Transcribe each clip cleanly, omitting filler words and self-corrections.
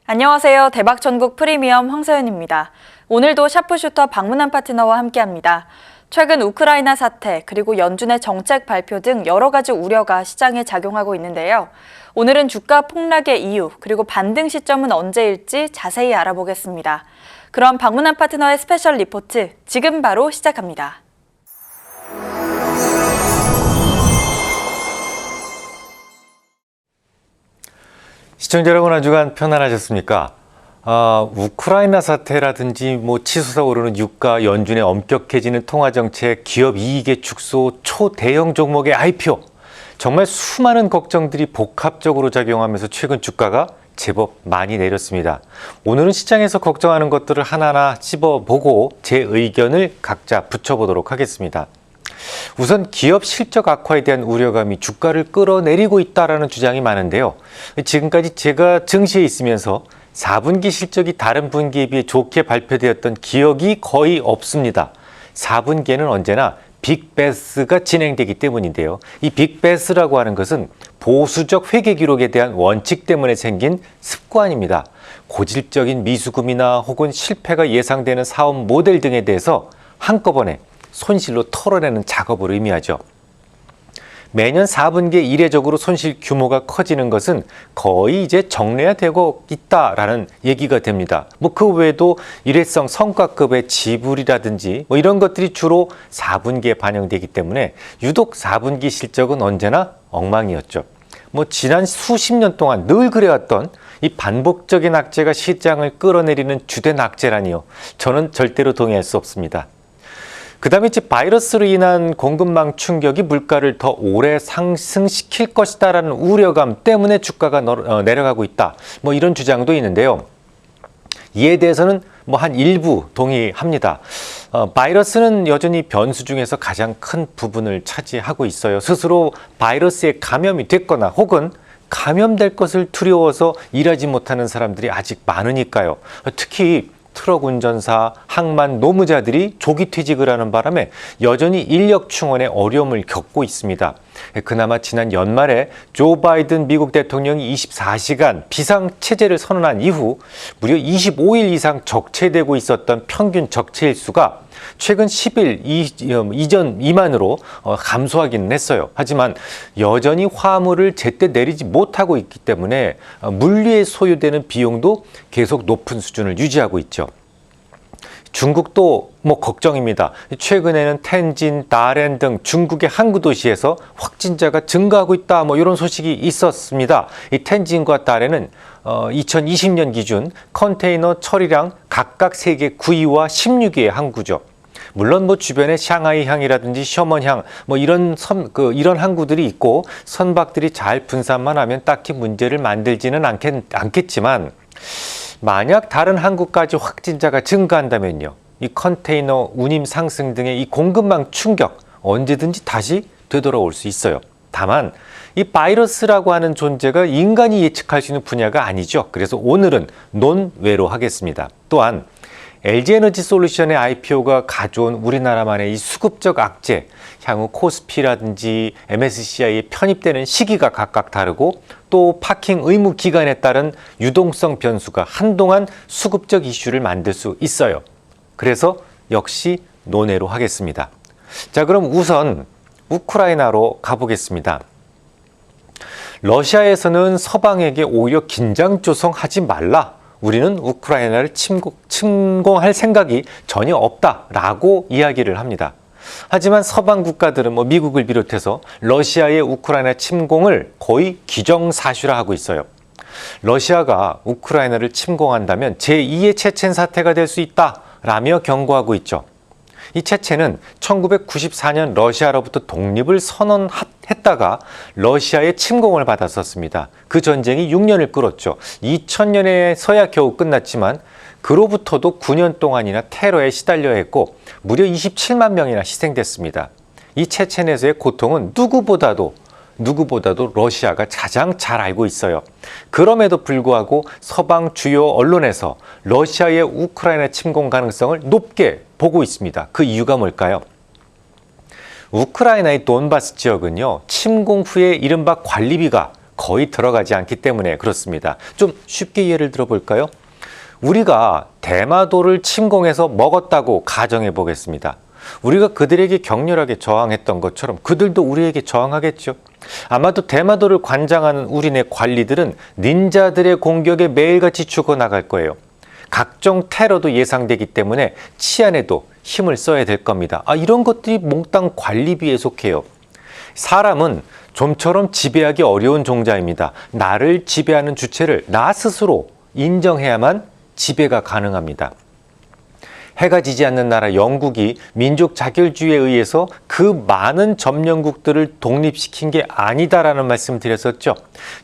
안녕하세요. 대박전국 프리미엄 황서연입니다. 오늘도 샤프슈터 박문환 파트너와 함께합니다. 최근 우크라이나 사태 그리고 연준의 정책 발표 등 여러 가지 우려가 시장에 작용하고 있는데요. 오늘은 주가 폭락의 이유 그리고 반등 시점은 언제일지 자세히 알아보겠습니다. 그럼 박문환 파트너의 스페셜 리포트 지금 바로 시작합니다. 시청자 여러분, 한 주간 편안하셨습니까? 우크라이나 사태라든지 치솟아 오르는 유가, 연준의 엄격해지는 통화정책, 기업 이익의 축소, 초대형 종목의 IPO. 정말 수많은 걱정들이 복합적으로 작용하면서 최근 주가가 제법 많이 내렸습니다. 오늘은 시장에서 걱정하는 것들을 하나하나 찝어보고 제 의견을 각자 붙여보도록 하겠습니다. 우선 기업 실적 악화에 대한 우려감이 주가를 끌어내리고 있다는 주장이 많은데요. 지금까지 제가 증시에 있으면서 4분기 실적이 다른 분기에 비해 좋게 발표되었던 기억이 거의 없습니다. 4분기에는 언제나 빅베스가 진행되기 때문인데요. 이 빅베스라고 하는 것은 보수적 회계 기록에 대한 원칙 때문에 생긴 습관입니다. 고질적인 미수금이나 혹은 실패가 예상되는 사업 모델 등에 대해서 한꺼번에 손실로 털어내는 작업을 의미하죠. 매년 4분기에 이례적으로 손실 규모가 커지는 것은 거의 이제 정례화되고 있다라는 얘기가 됩니다. 그 외에도 일회성 성과급의 지불이라든지 이런 것들이 주로 4분기에 반영되기 때문에 유독 4분기 실적은 언제나 엉망이었죠. 지난 수십 년 동안 늘 그래왔던 이 반복적인 악재가 시장을 끌어내리는 주된 악재라니요. 저는 절대로 동의할 수 없습니다. 그 다음에 바이러스로 인한 공급망 충격이 물가를 더 오래 상승시킬 것이다라는 우려감 때문에 주가가 내려가고 있다. 이런 주장도 있는데요. 이에 대해서는 한 일부 동의합니다. 바이러스는 여전히 변수 중에서 가장 큰 부분을 차지하고 있어요. 스스로 바이러스에 감염이 됐거나 혹은 감염될 것을 두려워서 일하지 못하는 사람들이 아직 많으니까요. 특히 트럭 운전사, 항만, 노무자들이 조기 퇴직을 하는 바람에 여전히 인력 충원에 어려움을 겪고 있습니다. 그나마 지난 연말에 조 바이든 미국 대통령이 24시간 비상체제를 선언한 이후 무려 25일 이상 적체되고 있었던 평균 적체일수가 최근 10일 이전 미만으로 감소하기는 했어요. 하지만 여전히 화물을 제때 내리지 못하고 있기 때문에 물류에 소요되는 비용도 계속 높은 수준을 유지하고 있죠. 중국도 걱정입니다. 최근에는 텐진, 다롄 등 중국의 항구 도시에서 확진자가 증가하고 있다. 이런 소식이 있었습니다. 이 텐진과 다롄은 2020년 기준 컨테이너 처리량 각각 세계 9위와 16위의 항구죠. 물론 주변에 샹하이항이라든지 셔먼항 이런 항구들이 있고 선박들이 잘 분산만 하면 딱히 문제를 만들지는 않겠지만 만약 다른 항구까지 확진자가 증가한다면요. 이 컨테이너 운임 상승 등의 이 공급망 충격 언제든지 다시 되돌아올 수 있어요. 다만 이 바이러스라고 하는 존재가 인간이 예측할 수 있는 분야가 아니죠. 그래서 오늘은 논외로 하겠습니다. 또한 LG에너지솔루션의 IPO가 가져온 우리나라만의 이 수급적 악재, 향후 코스피라든지 MSCI에 편입되는 시기가 각각 다르고 또 파킹 의무 기간에 따른 유동성 변수가 한동안 수급적 이슈를 만들 수 있어요. 그래서 역시 논외로 하겠습니다. 자, 그럼 우선 우크라이나로 가보겠습니다. 러시아에서는 서방에게 오히려 긴장 조성하지 말라. 우리는 우크라이나를 침공할 생각이 전혀 없다라고 이야기를 합니다. 하지만 서방 국가들은 미국을 비롯해서 러시아의 우크라이나 침공을 거의 기정사실화하고 있어요. 러시아가 우크라이나를 침공한다면 제2의 체첸 사태가 될 수 있다라며 경고하고 있죠. 이 체첸은 1994년 러시아로부터 독립을 선언했다가 러시아의 침공을 받았었습니다. 그 전쟁이 6년을 끌었죠. 2000년에서야 겨우 끝났지만 그로부터도 9년 동안이나 테러에 시달려야 했고 무려 27만 명이나 희생됐습니다. 이 체첸에서의 고통은 누구보다도 러시아가 가장 잘 알고 있어요. 그럼에도 불구하고 서방 주요 언론에서 러시아의 우크라이나 침공 가능성을 높게 보고 있습니다. 그 이유가 뭘까요? 우크라이나의 돈바스 지역은요, 침공 후에 이른바 관리비가 거의 들어가지 않기 때문에 그렇습니다. 좀 쉽게 예를 들어볼까요? 우리가 대마도를 침공해서 먹었다고 가정해 보겠습니다. 우리가 그들에게 격렬하게 저항했던 것처럼 그들도 우리에게 저항하겠죠. 아마도 대마도를 관장하는 우리네 관리들은 닌자들의 공격에 매일같이 죽어나갈 거예요. 각종 테러도 예상되기 때문에 치안에도 힘을 써야 될 겁니다. 이런 것들이 몽땅 관리비에 속해요. 사람은 좀처럼 지배하기 어려운 종자입니다. 나를 지배하는 주체를 나 스스로 인정해야만 지배가 가능합니다. 해가 지지 않는 나라 영국이 민족 자결주의에 의해서 그 많은 점령국들을 독립시킨 게 아니다라는 말씀을 드렸었죠.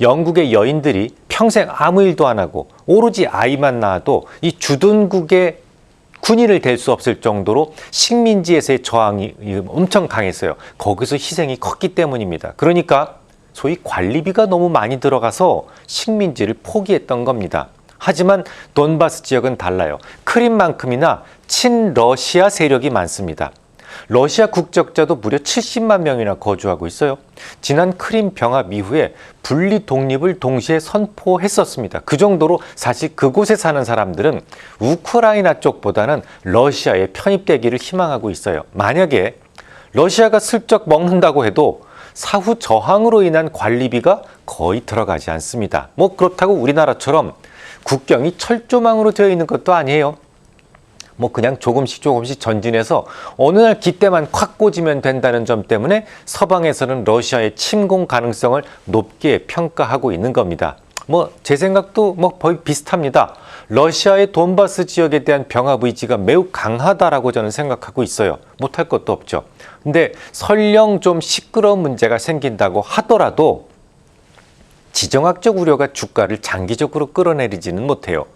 영국의 여인들이 평생 아무 일도 안 하고 오로지 아이만 낳아도 이 주둔국의 군인을 될 수 없을 정도로 식민지에서의 저항이 엄청 강했어요. 거기서 희생이 컸기 때문입니다. 그러니까 소위 관리비가 너무 많이 들어가서 식민지를 포기했던 겁니다. 하지만 돈바스 지역은 달라요. 크림만큼이나 친러시아 세력이 많습니다. 러시아 국적자도 무려 70만 명이나 거주하고 있어요. 지난 크림 병합 이후에 분리 독립을 동시에 선포했었습니다. 그 정도로 사실 그곳에 사는 사람들은 우크라이나 쪽보다는 러시아에 편입되기를 희망하고 있어요. 만약에 러시아가 슬쩍 먹는다고 해도 사후 저항으로 인한 관리비가 거의 들어가지 않습니다. 그렇다고 우리나라처럼 국경이 철조망으로 되어 있는 것도 아니에요. 그냥 조금씩 전진해서 어느 날 기때만 콱 꽂으면 된다는 점 때문에 서방에서는 러시아의 침공 가능성을 높게 평가하고 있는 겁니다. 제 생각도 거의 비슷합니다. 러시아의 돈바스 지역에 대한 병합 의지가 매우 강하다라고 저는 생각하고 있어요. 못할 것도 없죠. 근데 설령 좀 시끄러운 문제가 생긴다고 하더라도 지정학적 우려가 주가를 장기적으로 끌어내리지는 못해요.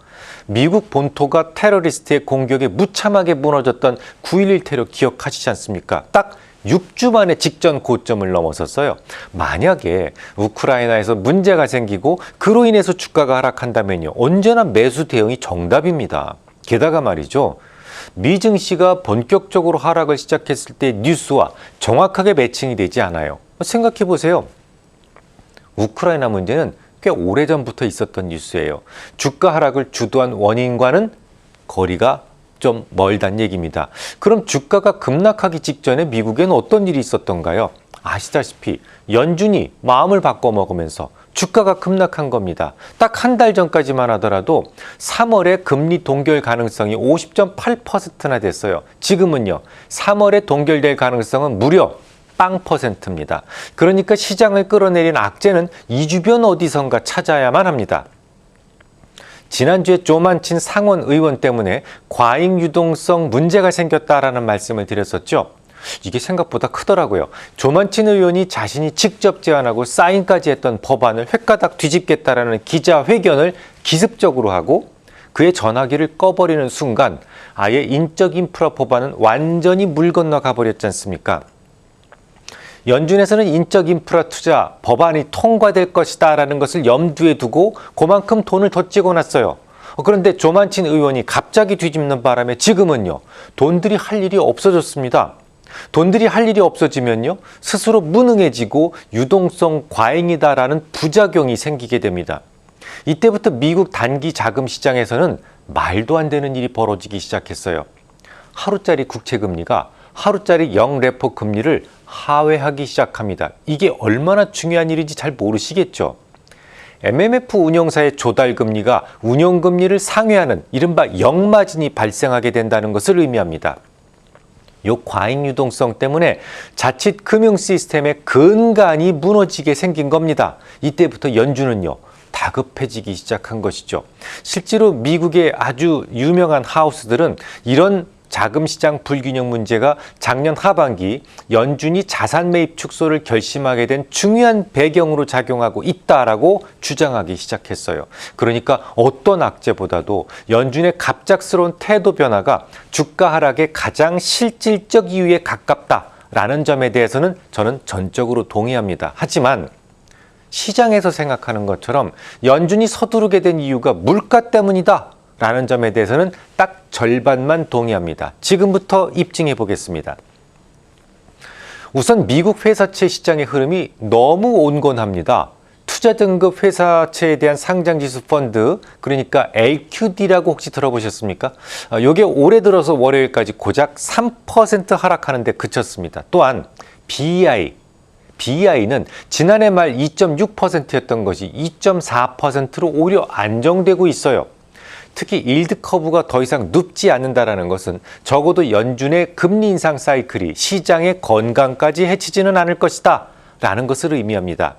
미국 본토가 테러리스트의 공격에 무참하게 무너졌던 9.11 테러 기억하시지 않습니까? 딱 6주 만에 직전 고점을 넘어섰어요. 만약에 우크라이나에서 문제가 생기고 그로 인해서 주가가 하락한다면요. 언제나 매수 대응이 정답입니다. 게다가 말이죠. 미 증시가 본격적으로 하락을 시작했을 때 뉴스와 정확하게 매칭이 되지 않아요. 생각해 보세요. 우크라이나 문제는 꽤 오래전부터 있었던 뉴스예요. 주가 하락을 주도한 원인과는 거리가 좀 멀다는 얘기입니다. 그럼 주가가 급락하기 직전에 미국에는 어떤 일이 있었던가요? 아시다시피 연준이 마음을 바꿔먹으면서 주가가 급락한 겁니다. 딱 한 달 전까지만 하더라도 3월에 금리 동결 가능성이 50.8%나 됐어요. 지금은요. 3월에 동결될 가능성은 무려 0%입니다. 그러니까 시장을 끌어내린 악재는 이 주변 어디선가 찾아야만 합니다. 지난주에 조만친 상원 의원 때문에 과잉 유동성 문제가 생겼다라는 말씀을 드렸었죠. 이게 생각보다 크더라고요. 조만친 의원이 자신이 직접 제안하고 사인까지 했던 법안을 획가닥 뒤집겠다라는 기자회견을 기습적으로 하고 그의 전화기를 꺼버리는 순간 아예 인적 인프라 법안은 완전히 물 건너 가버렸지 않습니까? 연준에서는 인적 인프라 투자 법안이 통과될 것이다 라는 것을 염두에 두고 그만큼 돈을 더 찍어놨어요. 그런데 조만친 의원이 갑자기 뒤집는 바람에 지금은요. 돈들이 할 일이 없어졌습니다. 돈들이 할 일이 없어지면요. 스스로 무능해지고 유동성 과잉이다라는 부작용이 생기게 됩니다. 이때부터 미국 단기 자금 시장에서는 말도 안 되는 일이 벌어지기 시작했어요. 하루짜리 국채금리가 하루짜리 0레포 금리를 하회하기 시작합니다. 이게 얼마나 중요한 일인지 잘 모르시겠죠? MMF 운용사의 조달금리가 운용금리를 상회하는 이른바 역마진이 발생하게 된다는 것을 의미합니다. 이 과잉 유동성 때문에 자칫 금융 시스템의 근간이 무너지게 생긴 겁니다. 이때부터 연준은요. 다급해지기 시작한 것이죠. 실제로 미국의 아주 유명한 하우스들은 이런 자금시장 불균형 문제가 작년 하반기 연준이 자산 매입 축소를 결심하게 된 중요한 배경으로 작용하고 있다라고 주장하기 시작했어요. 그러니까 어떤 악재보다도 연준의 갑작스러운 태도 변화가 주가 하락의 가장 실질적 이유에 가깝다라는 점에 대해서는 저는 전적으로 동의합니다. 하지만 시장에서 생각하는 것처럼 연준이 서두르게 된 이유가 물가 때문이다 라는 점에 대해서는 딱 절반만 동의합니다. 지금부터 입증해 보겠습니다. 우선 미국 회사채 시장의 흐름이 너무 온건합니다. 투자 등급 회사채에 대한 상장지수 펀드, 그러니까 LQD라고 혹시 들어보셨습니까? 이게 올해 들어서 월요일까지 고작 3% 하락하는 데 그쳤습니다. 또한 BEI는 지난해 말 2.6%였던 것이 2.4%로 오히려 안정되고 있어요. 특히 일드 커브가 더 이상 눕지 않는다는 것은 적어도 연준의 금리 인상 사이클이 시장의 건강까지 해치지는 않을 것이다 라는 것을 의미합니다.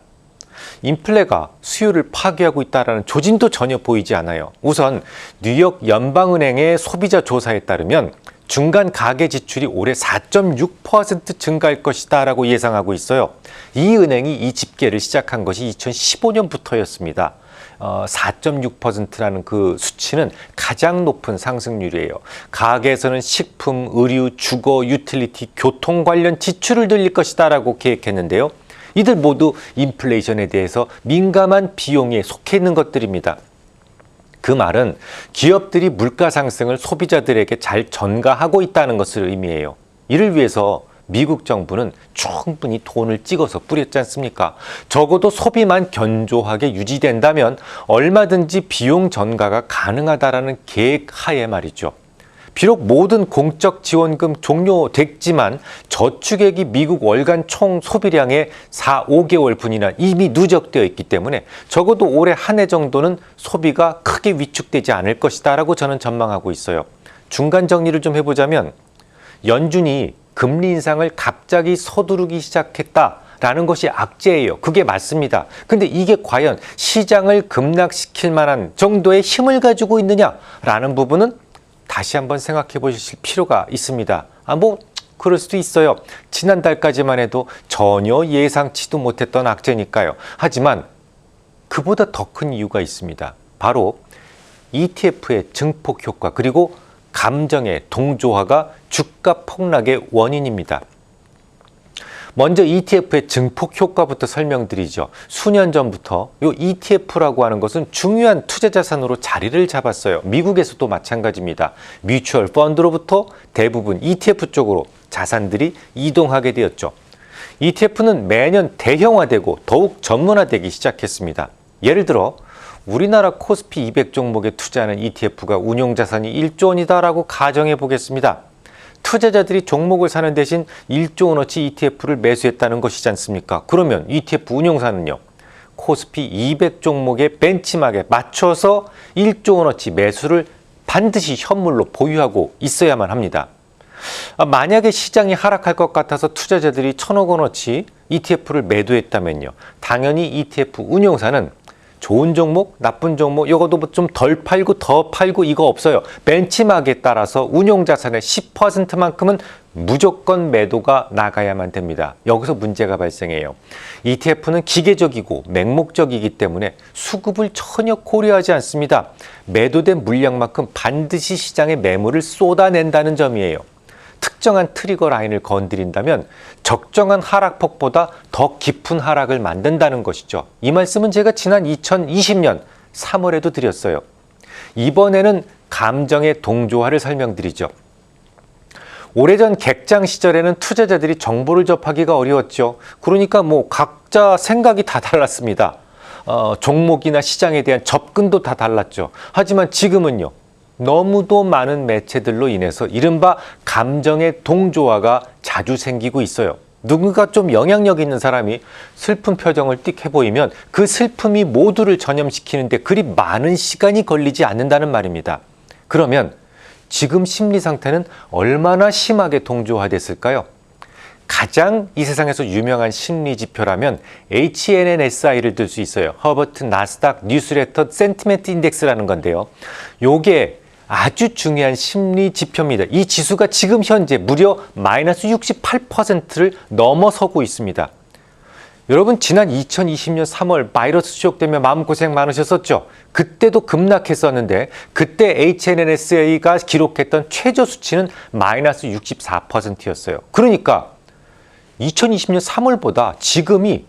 인플레가 수요를 파괴하고 있다는 조짐도 전혀 보이지 않아요. 우선 뉴욕 연방은행의 소비자 조사에 따르면 중간 가계 지출이 올해 4.6% 증가할 것이다 라고 예상하고 있어요. 이 은행이 이 집계를 시작한 것이 2015년부터였습니다. 4.6%라는 그 수치는 가장 높은 상승률이에요. 가계에서는 식품, 의류, 주거, 유틸리티, 교통 관련 지출을 늘릴 것이다 라고 계획했는데요. 이들 모두 인플레이션에 대해서 민감한 비용에 속해 있는 것들입니다. 그 말은 기업들이 물가 상승을 소비자들에게 잘 전가하고 있다는 것을 의미해요. 이를 위해서 미국 정부는 충분히 돈을 찍어서 뿌렸지 않습니까? 적어도 소비만 견조하게 유지된다면 얼마든지 비용 전가가 가능하다라는 계획 하에 말이죠. 비록 모든 공적 지원금 종료됐지만 저축액이 미국 월간 총 소비량의 4-5개월 분이나 이미 누적되어 있기 때문에 적어도 올해 한 해 정도는 소비가 크게 위축되지 않을 것이다 라고 저는 전망하고 있어요. 중간 정리를 좀 해보자면 연준이 금리 인상을 갑자기 서두르기 시작했다라는 것이 악재예요. 그게 맞습니다. 근데 이게 과연 시장을 급락시킬 만한 정도의 힘을 가지고 있느냐라는 부분은 다시 한번 생각해 보실 필요가 있습니다. 그럴 수도 있어요. 지난달까지만 해도 전혀 예상치도 못했던 악재니까요. 하지만 그보다 더 큰 이유가 있습니다. 바로 ETF의 증폭 효과 그리고 감정의 동조화가 주가 폭락의 원인입니다. 먼저 ETF의 증폭 효과부터 설명드리죠. 수년 전부터 이 ETF라고 하는 것은 중요한 투자 자산으로 자리를 잡았어요. 미국에서도 마찬가지입니다. 뮤추얼 펀드로부터 대부분 ETF 쪽으로 자산들이 이동하게 되었죠. ETF는 매년 대형화되고 더욱 전문화되기 시작했습니다. 예를 들어 우리나라 코스피 200 종목에 투자하는 ETF가 운용 자산이 1조 원이다라고 가정해 보겠습니다. 투자자들이 종목을 사는 대신 1조 원어치 ETF를 매수했다는 것이지 않습니까? 그러면 ETF 운용사는요, 코스피 200 종목의 벤치마크에 맞춰서 1조 원어치 매수를 반드시 현물로 보유하고 있어야만 합니다. 만약에 시장이 하락할 것 같아서 투자자들이 1,000억 원어치 ETF를 매도했다면요, 당연히 ETF 운용사는 좋은 종목, 나쁜 종목, 이것도 좀 덜 팔고 더 팔고 이거 없어요. 벤치마크에 따라서 운용자산의 10%만큼은 무조건 매도가 나가야만 됩니다. 여기서 문제가 발생해요. ETF는 기계적이고 맹목적이기 때문에 수급을 전혀 고려하지 않습니다. 매도된 물량만큼 반드시 시장에 매물을 쏟아낸다는 점이에요. 특정한 트리거 라인을 건드린다면 적정한 하락폭보다 더 깊은 하락을 만든다는 것이죠. 이 말씀은 제가 지난 2020년 3월에도 드렸어요. 이번에는 감정의 동조화를 설명드리죠. 오래전 객장 시절에는 투자자들이 정보를 접하기가 어려웠죠. 그러니까 각자 생각이 다 달랐습니다. 종목이나 시장에 대한 접근도 다 달랐죠. 하지만 지금은요, 너무도 많은 매체들로 인해서 이른바 감정의 동조화가 자주 생기고 있어요. 누군가 좀 영향력 있는 사람이 슬픈 표정을 띡 해보이면 그 슬픔이 모두를 전염시키는데 그리 많은 시간이 걸리지 않는다는 말입니다. 그러면 지금 심리 상태는 얼마나 심하게 동조화됐을까요? 가장 이 세상에서 유명한 심리 지표라면 HNNSI를 들 수 있어요. 허버트 나스닥 뉴스레터 센티멘트 인덱스라는 건데요. 요게 아주 중요한 심리 지표입니다. 이 지수가 지금 현재 무려 마이너스 68%를 넘어서고 있습니다. 여러분, 지난 2020년 3월 바이러스 추적 때문에 마음고생 많으셨었죠? 그때도 급락했었는데 그때 HNNSA가 기록했던 최저 수치는 마이너스 64%였어요. 그러니까 2020년 3월보다 지금이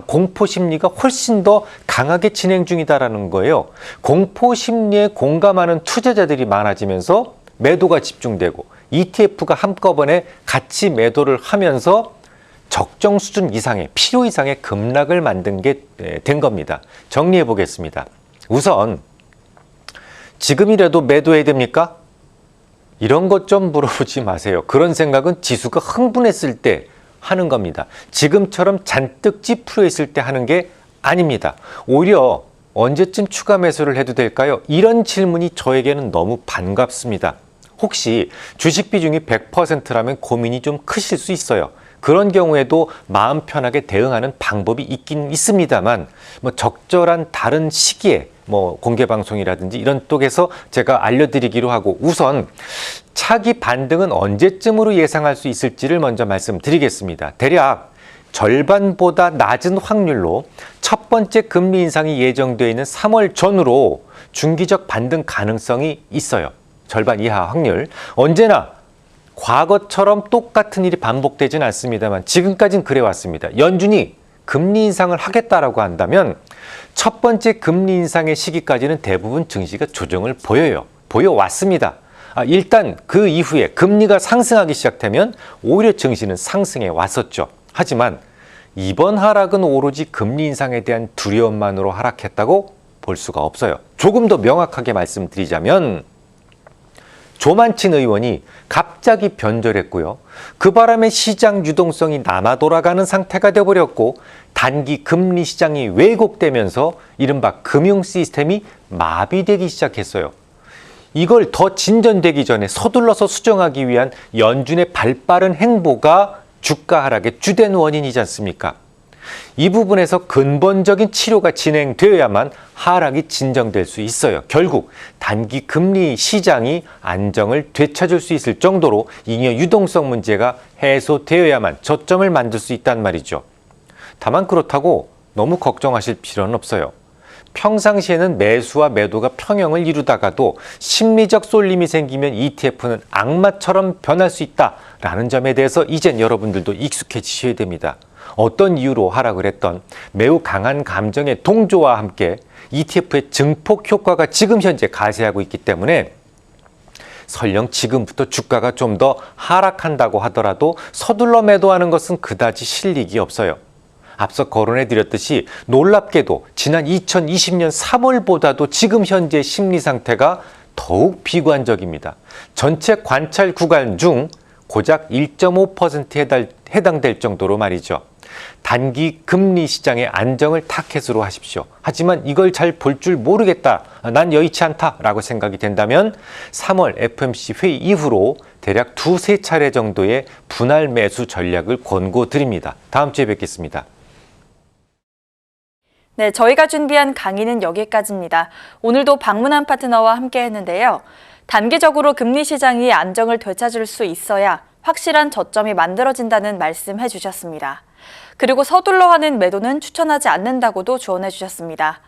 공포 심리가 훨씬 더 강하게 진행 중이다라는 거예요. 공포 심리에 공감하는 투자자들이 많아지면서 매도가 집중되고 ETF가 한꺼번에 같이 매도를 하면서 적정 수준 이상의 필요 이상의 급락을 만든 게 된 겁니다. 정리해 보겠습니다. 우선 지금이라도 매도해야 됩니까? 이런 것 좀 물어보지 마세요. 그런 생각은 지수가 흥분했을 때 하는 겁니다. 지금처럼 잔뜩 찌푸려 있을 때 하는 게 아닙니다. 오히려 언제쯤 추가 매수를 해도 될까요? 이런 질문이 저에게는 너무 반갑습니다. 혹시 주식 비중이 100%라면 고민이 좀 크실 수 있어요. 그런 경우에도 마음 편하게 대응하는 방법이 있긴 있습니다만 적절한 다른 시기에 공개 방송이라든지 이런 쪽에서 제가 알려드리기로 하고 우선 차기 반등은 언제쯤으로 예상할 수 있을지를 먼저 말씀드리겠습니다. 대략 절반보다 낮은 확률로 첫 번째 금리 인상이 예정되어 있는 3월 전후로 중기적 반등 가능성이 있어요. 절반 이하 확률. 언제나 과거처럼 똑같은 일이 반복되지는 않습니다만 지금까지는 그래왔습니다. 연준이 금리 인상을 하겠다라고 한다면 첫 번째 금리 인상의 시기까지는 대부분 증시가 조정을 보여왔습니다. 일단 그 이후에 금리가 상승하기 시작되면 오히려 증시는 상승해 왔었죠. 하지만 이번 하락은 오로지 금리 인상에 대한 두려움만으로 하락했다고 볼 수가 없어요. 조금 더 명확하게 말씀드리자면 조만친 의원이 갑자기 변절했고요. 그 바람에 시장 유동성이 남아 돌아가는 상태가 되어버렸고 단기 금리 시장이 왜곡되면서 이른바 금융 시스템이 마비되기 시작했어요. 이걸 더 진전되기 전에 서둘러서 수정하기 위한 연준의 발빠른 행보가 주가 하락의 주된 원인이지 않습니까? 이 부분에서 근본적인 치료가 진행되어야만 하락이 진정될 수 있어요. 결국 단기 금리 시장이 안정을 되찾을 수 있을 정도로 잉여 유동성 문제가 해소되어야만 저점을 만들 수 있단 말이죠. 다만 그렇다고 너무 걱정하실 필요는 없어요. 평상시에는 매수와 매도가 평형을 이루다가도 심리적 쏠림이 생기면 ETF는 악마처럼 변할 수 있다라는 점에 대해서 이젠 여러분들도 익숙해지셔야 됩니다. 어떤 이유로 하락을 했던 매우 강한 감정의 동조와 함께 ETF의 증폭 효과가 지금 현재 가세하고 있기 때문에 설령 지금부터 주가가 좀 더 하락한다고 하더라도 서둘러 매도하는 것은 그다지 실익이 없어요. 앞서 거론해드렸듯이 놀랍게도 지난 2020년 3월보다도 지금 현재 심리 상태가 더욱 비관적입니다. 전체 관찰 구간 중 고작 1.5%에 해당될 정도로 말이죠. 단기 금리 시장의 안정을 타켓으로 하십시오. 하지만 이걸 잘 볼 줄 모르겠다, 난 여의치 않다라고 생각이 된다면 3월 FOMC 회의 이후로 대략 2~3차례 정도의 분할 매수 전략을 권고드립니다. 다음 주에 뵙겠습니다. 네, 저희가 준비한 강의는 여기까지입니다. 오늘도 방문한 파트너와 함께 했는데요. 단기적으로 금리 시장이 안정을 되찾을 수 있어야 확실한 저점이 만들어진다는 말씀해 주셨습니다. 그리고 서둘러 하는 매도는 추천하지 않는다고도 조언해 주셨습니다.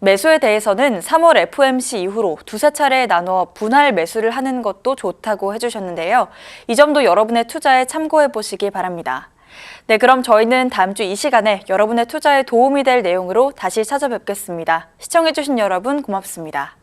매수에 대해서는 3월 FOMC 이후로 2~3차례에 나눠 분할 매수를 하는 것도 좋다고 해주셨는데요. 이 점도 여러분의 투자에 참고해 보시기 바랍니다. 네, 그럼 저희는 다음 주 이 시간에 여러분의 투자에 도움이 될 내용으로 다시 찾아뵙겠습니다. 시청해 주신 여러분 고맙습니다.